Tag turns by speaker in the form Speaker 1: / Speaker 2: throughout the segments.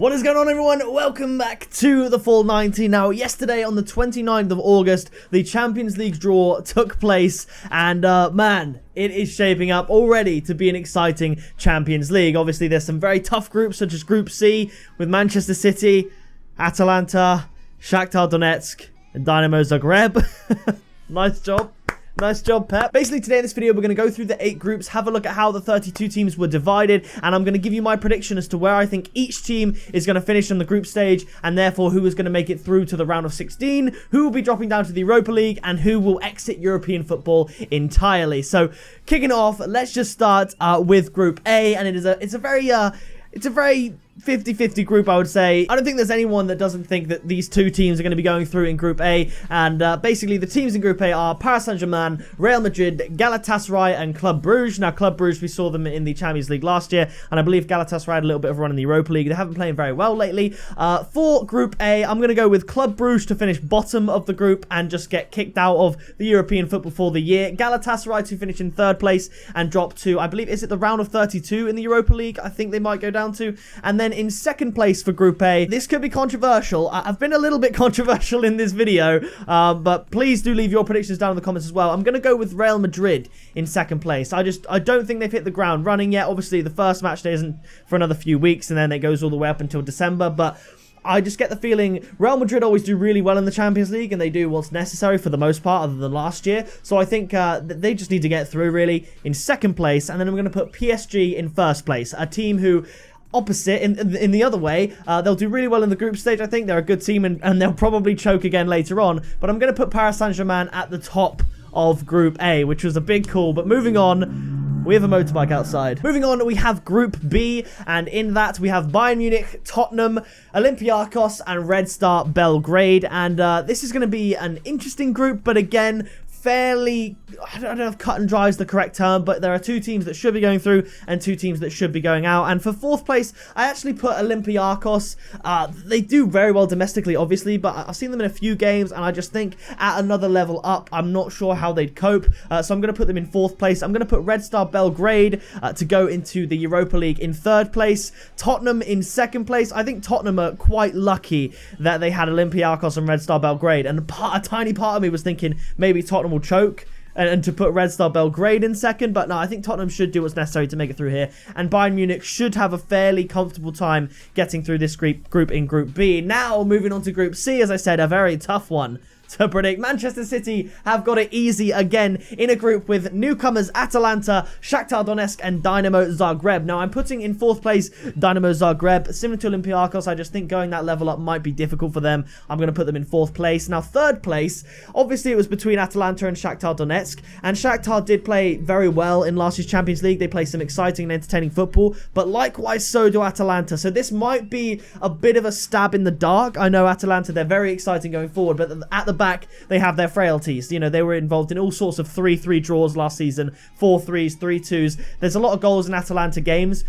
Speaker 1: What is going on, everyone? Welcome back to the Full 90. Now, yesterday on the 29th of August, the Champions League draw took place, and man, it is shaping up already to be an exciting Champions League. Obviously, there's some very tough groups, such as Group C, with Manchester City, Atalanta, Shakhtar Donetsk, and Dinamo Zagreb. Nice job. Nice job, Pep. Basically, today in this video, we're going to go through the 8 groups, have a look at how the 32 teams were divided, and I'm going to give you my prediction as to where I think each team is going to finish on the group stage, and therefore who is going to make it through to the round of 16, who will be dropping down to the Europa League, and who will exit European football entirely. So, kicking off, let's just start with Group A, and it's a very 50-50 group, I would say. I don't think there's anyone that doesn't think that these two teams are going to be going through in Group A. And basically, the teams in Group A are Paris Saint-Germain, Real Madrid, Galatasaray, and Club Brugge. Now, Club Brugge, we saw them in the Champions League last year, and I believe Galatasaray had a little bit of a run in the Europa League. They haven't been playing very well lately. For Group A, I'm going to go with Club Brugge to finish bottom of the group and just get kicked out of the European football for the year. Galatasaray to finish in 3rd place and drop to, I believe, is it the round of 32 in the Europa League? I think they might go down to. And then in 2nd place for Group A, this could be controversial. I've been a little bit controversial in this video, but please do leave your predictions down in the comments as well. I'm going to go with Real Madrid in 2nd place. I don't think they've hit the ground running yet. Obviously, the first match day isn't for another few weeks, and then it goes all the way up until December, but I just get the feeling Real Madrid always do really well in the Champions League, and they do what's necessary for the most part, other than last year. So I think they just need to get through, really, in 2nd place, and then I'm going to put PSG in 1st place, a team who, opposite, in the other way, they'll do really well in the group stage. I think they're a good team, and they'll probably choke again later on, but I'm going to put Paris Saint-Germain at the top of Group A, which was a big call. But moving on, we have a motorbike outside. Moving on, we have Group B, and in that we have Bayern Munich, Tottenham, Olympiacos, and Red Star Belgrade. And this is going to be an interesting group, but again, fairly, I don't know if cut and dry is the correct term, but there are 2 teams that should be going through and 2 teams that should be going out. And for 4th place, I actually put Olympiacos. They do very well domestically, obviously, but I've seen them in a few games, and I just think at another level up, I'm not sure how they'd cope. So I'm going to put them in 4th place. I'm going to put Red Star Belgrade to go into the Europa League in 3rd place. Tottenham in 2nd place. I think Tottenham are quite lucky that they had Olympiacos and Red Star Belgrade, and a tiny part of me was thinking maybe Tottenham will choke and to put Red Star Belgrade in 2nd, but no, I think Tottenham should do what's necessary to make it through here, and Bayern Munich should have a fairly comfortable time getting through this group in Group B. Now, moving on to Group C, as I said, a very tough one to predict. Manchester City have got it easy again in a group with newcomers Atalanta, Shakhtar Donetsk, and Dinamo Zagreb. Now, I'm putting in 4th place Dinamo Zagreb. Similar to Olympiacos, I just think going that level up might be difficult for them. I'm going to put them in 4th place. Now, 3rd place, obviously it was between Atalanta and Shakhtar Donetsk, and Shakhtar did play very well in last year's Champions League. They play some exciting and entertaining football, but likewise so do Atalanta. So this might be a bit of a stab in the dark. I know Atalanta, they're very exciting going forward, but at the back, they have their frailties. You know, they were involved in all sorts of 3-3 draws last season, 4-3s, 3-2s. There's a lot of goals in Atalanta games.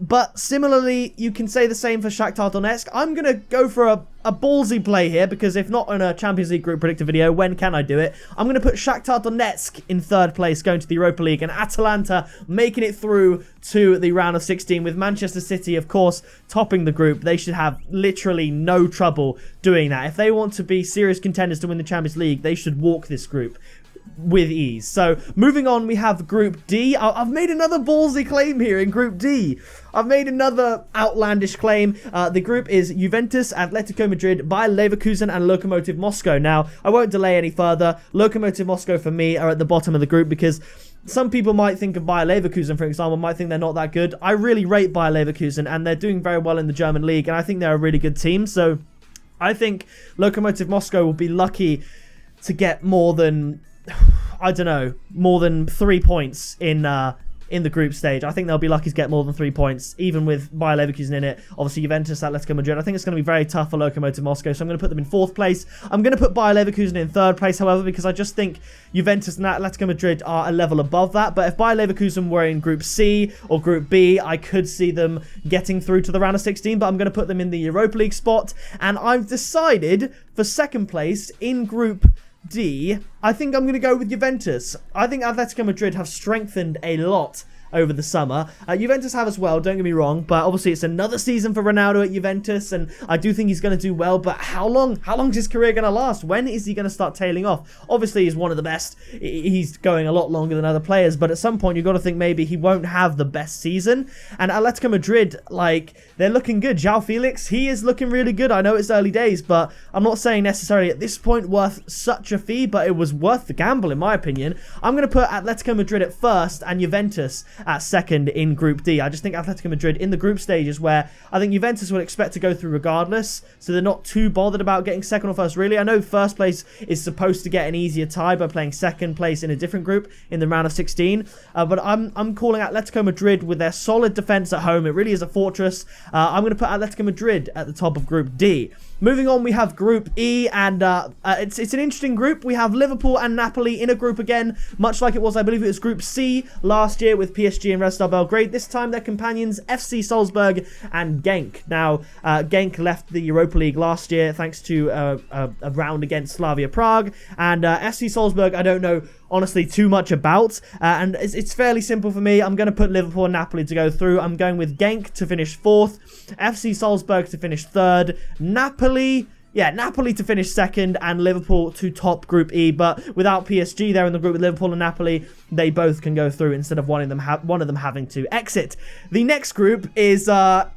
Speaker 1: But similarly, you can say the same for Shakhtar Donetsk. I'm going to go for a ballsy play here, because if not in a Champions League group predictor video, when can I do it? I'm going to put Shakhtar Donetsk in 3rd place, going to the Europa League, and Atalanta making it through to the round of 16, with Manchester City, of course, topping the group. They should have literally no trouble doing that. If they want to be serious contenders to win the Champions League, they should walk this group with ease. So moving on, we have Group D. I've made another ballsy claim here in Group D. I've made another outlandish claim. The group is Juventus, Atletico Madrid, Bayern Leverkusen, and Lokomotiv Moscow. Now, I won't delay any further. Lokomotiv Moscow for me are at the bottom of the group, because some people might think of Bayer Leverkusen, for example, might think they're not that good. I really rate Bayer Leverkusen, and they're doing very well in the German league, and I think they're a really good team. So I think Lokomotiv Moscow will be lucky to get more than, I don't know, more than 3 points in the group stage. I think they'll be lucky to get more than 3 points, even with Bayer Leverkusen in it. Obviously, Juventus, Atletico Madrid. I think it's going to be very tough for Lokomotiv Moscow, so I'm going to put them in 4th place. I'm going to put Bayer Leverkusen in 3rd place, however, because I just think Juventus and Atletico Madrid are a level above that. But if Bayer Leverkusen were in Group C or Group B, I could see them getting through to the round of 16, but I'm going to put them in the Europa League spot. And I've decided for 2nd place in Group D, I think I'm going to go with Juventus. I think Atletico Madrid have strengthened a lot over the summer. Juventus have as well, don't get me wrong, but obviously it's another season for Ronaldo at Juventus, and I do think he's going to do well, but how long is his career going to last? When is he going to start tailing off? Obviously he's one of the best. He's going a lot longer than other players, but at some point you've got to think maybe he won't have the best season. And Atletico Madrid, like, they're looking good. João Felix, he is looking really good. I know it's early days, but I'm not saying necessarily at this point worth such a fee, but it was worth the gamble in my opinion. I'm going to put Atletico Madrid at first and Juventus at second in Group D. I just think Atletico Madrid in the group stages where I think Juventus would expect to go through regardless, so they're not too bothered about getting second or first really. I know first place is supposed to get an easier tie by playing second place in a different group in the round of 16, but I'm calling Atletico Madrid with their solid defense at home. It really is a fortress. I'm going to put Atletico Madrid at the top of Group D. Moving on, we have Group E, and it's an interesting group. We have Liverpool and Napoli in a group again, much like it was, I believe it was Group C last year with PSG and Red Star Belgrade. This time their companions FC Salzburg and Genk. Now, Genk left the Europa League last year thanks to a round against Slavia Prague, and FC Salzburg I don't know honestly too much about, and it's fairly simple for me. I'm going to put Liverpool and Napoli to go through. I'm going with Genk to finish 4th, FC Salzburg to finish 3rd, Napoli to finish 2nd, and Liverpool to top Group E. But without PSG there in the group with Liverpool and Napoli, they both can go through instead of one of them having to exit. The next group is a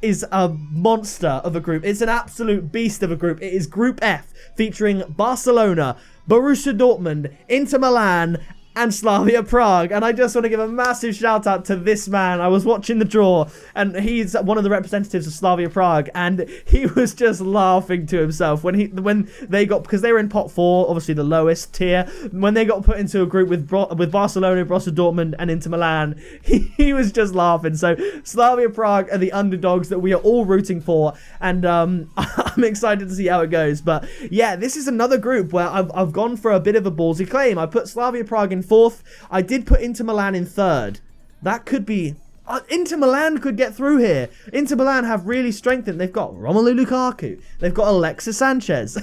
Speaker 1: monster of a group. It's an absolute beast of a group. It is Group F, featuring Barcelona, Borussia Dortmund, Inter Milan, and Slavia Prague. And I just want to give a massive shout out to this man. I was watching the draw, and he's one of the representatives of Slavia Prague, and he was just laughing to himself when they got, because they were in pot 4, obviously the lowest tier, when they got put into a group with Barcelona, Borussia Dortmund, and Inter Milan. He was just laughing. So Slavia Prague are the underdogs that we are all rooting for, and I'm excited to see how it goes. But yeah, this is another group where I've gone for a bit of a ballsy claim. I put Slavia Prague in 4th. I did put Inter Milan in 3rd. That could be... Inter Milan could get through here. Inter Milan have really strengthened. They've got Romelu Lukaku. They've got Alexis Sanchez.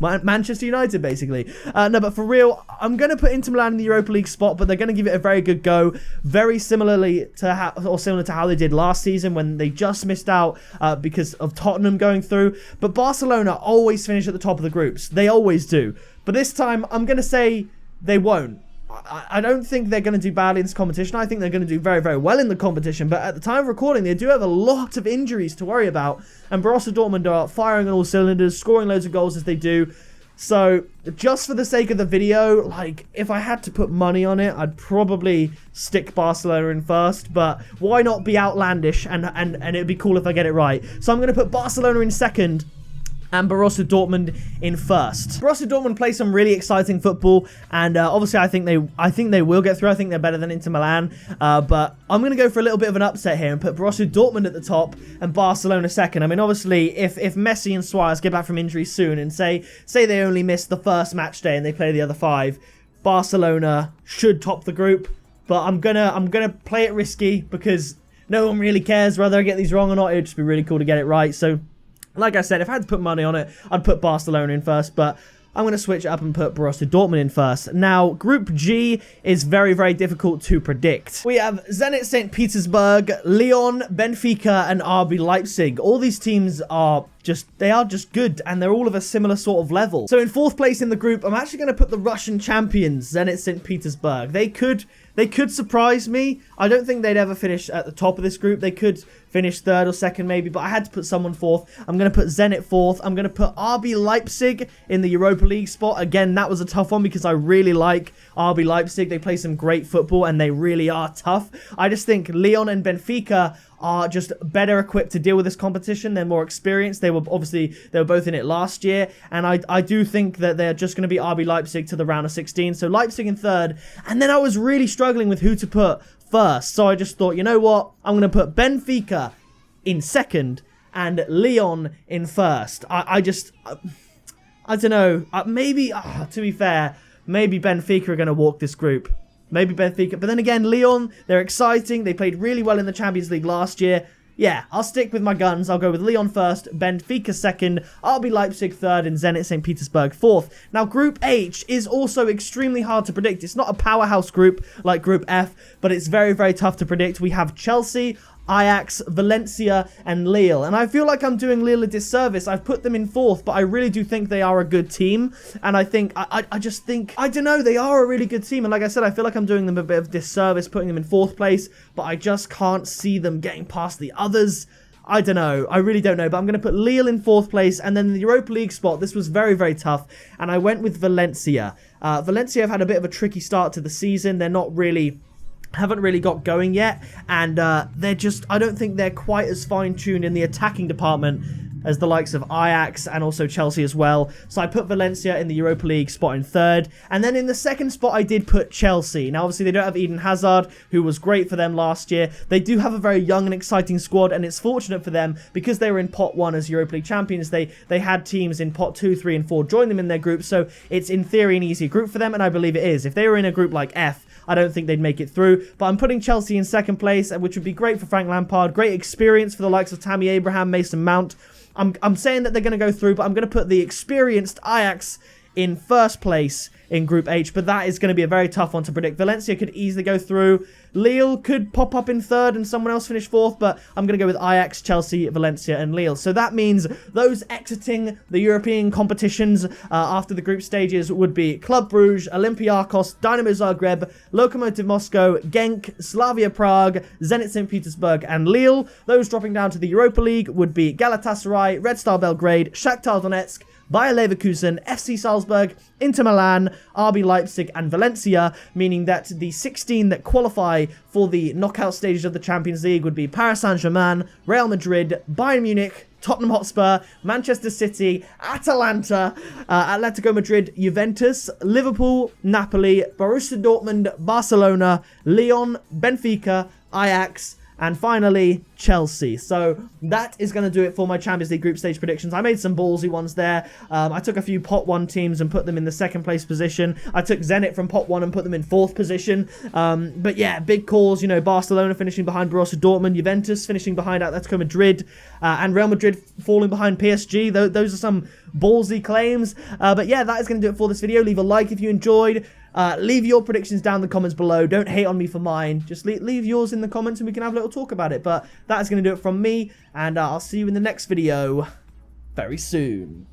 Speaker 1: Manchester United, basically. No, but for real, I'm going to put Inter Milan in the Europa League spot, but they're going to give it a very good go. Very similar to how they did last season when they just missed out because of Tottenham going through. But Barcelona always finish at the top of the groups. They always do. But this time, I'm going to say they won't. I don't think they're going to do badly in this competition. I think they're going to do very, very well in the competition. But at the time of recording, they do have a lot of injuries to worry about. And Borussia Dortmund are firing on all cylinders, scoring loads of goals as they do. So, just for the sake of the video, like, if I had to put money on it, I'd probably stick Barcelona in first. But why not be outlandish? And it'd be cool if I get it right. So I'm going to put Barcelona in second and Borussia Dortmund in first. Borussia Dortmund play some really exciting football, and obviously I think they will get through. I think they're better than Inter Milan, but I'm going to go for a little bit of an upset here and put Borussia Dortmund at the top and Barcelona second. I mean, obviously, if Messi and Suarez get back from injury soon and say they only miss the first match day and they play the other 5, Barcelona should top the group. But I'm gonna play it risky because no one really cares whether I get these wrong or not. It'd just be really cool to get it right. So, like I said, if I had to put money on it, I'd put Barcelona in first, but I'm going to switch it up and put Borussia Dortmund in first. Now, Group G is very, very difficult to predict. We have Zenit St. Petersburg, Lyon, Benfica, and RB Leipzig. All these teams are just good, and they're all of a similar sort of level. So in 4th place in the group, I'm actually going to put the Russian champions, Zenit St. Petersburg. They could surprise me. I don't think they'd ever finish at the top of this group. They could finish 3rd or 2nd maybe, but I had to put someone 4th. I'm going to put Zenit 4th. I'm going to put RB Leipzig in the Europa League spot. Again, that was a tough one because I really like RB Leipzig. They play some great football and they really are tough. I just think Lyon and Benfica are just better equipped to deal with this competition. They're more experienced. They were both in it last year, and I do think that they're just going to be RB Leipzig to the round of 16. So Leipzig in 3rd, and then I was really struggling with who to put first. So I just thought, you know what? I'm going to put Benfica in 2nd and Lyon in 1st. I don't know. Maybe, to be fair, maybe Benfica are going to walk this group. Maybe Benfica. But then again, Lyon, they're exciting. They played really well in the Champions League last year. yeah, I'll stick with my guns. I'll go with Lyon first, Benfica second, RB Leipzig third, and Zenit St. Petersburg fourth. Now, Group H is also extremely hard to predict. It's not a powerhouse group like Group F, but it's very, very tough to predict. We have Chelsea, Ajax, Valencia, and Lille. And I feel like I'm doing Lille a disservice. I've put them in fourth, but I really do think they are a good team. And I think, I just think, I don't know, they are a really good team. And like I said, I feel like I'm doing them a bit of disservice, putting them in fourth place, but I just can't see them getting past the others. I don't know. I really don't know. But I'm going to put Lille in fourth place. And then the Europa League spot, this was very, very tough. And I went with Valencia. Valencia have had a bit of a tricky start to the season. They're not really... haven't really got going yet, and they're just, I don't think they're quite as fine-tuned in the attacking department as the likes of Ajax and also Chelsea as well. So I put Valencia in the Europa League spot in third, and then in the second spot I did put Chelsea. Now obviously they don't have Eden Hazard, who was great for them last year. They do have a very young and exciting squad, and it's fortunate for them because they were in pot 1 as Europa League champions. They had teams in pot 2, 3 and 4 join them in their group, so it's in theory an easier group for them, and I believe it is. If they were in a group like F, I don't think they'd make it through, but I'm putting Chelsea in second place, which would be great for Frank Lampard. Great experience for the likes of Tammy Abraham, Mason Mount. I'm saying that they're going to go through, but I'm going to put the experienced Ajax in first place in Group H, but that is going to be a very tough one to predict. Valencia could easily go through. Lille could pop up in third and someone else finish fourth, but I'm going to go with Ajax, Chelsea, Valencia, and Lille. So that means those exiting the European competitions after the group stages would be Club Brugge, Olympiacos, Dinamo Zagreb, Lokomotiv Moscow, Genk, Slavia Prague, Zenit St. Petersburg, and Lille. Those dropping down to the Europa League would be Galatasaray, Red Star Belgrade, Shakhtar Donetsk, Bayer Leverkusen, FC Salzburg, Inter Milan, RB Leipzig, and Valencia, meaning that the 16 that qualify for the knockout stages of the Champions League would be Paris Saint-Germain, Real Madrid, Bayern Munich, Tottenham Hotspur, Manchester City, Atalanta, Atletico Madrid, Juventus, Liverpool, Napoli, Borussia Dortmund, Barcelona, Lyon, Benfica, Ajax, and finally, Chelsea. So that is going to do it for my Champions League group stage predictions. I made some ballsy ones there. I took a few pot 1 teams and put them in the second place position. I took Zenit from pot 1 and put them in fourth position. But yeah, big calls. You know, Barcelona finishing behind Borussia Dortmund, Juventus finishing behind Atletico Madrid, and Real Madrid falling behind PSG. Those are some ballsy claims. But yeah, that is going to do it for this video. Leave a like if you enjoyed. Leave your predictions down in the comments below. Don't hate on me for mine. Just leave yours in the comments and we can have a little talk about it. But that is going to do it from me, and I'll see you in the next video very soon.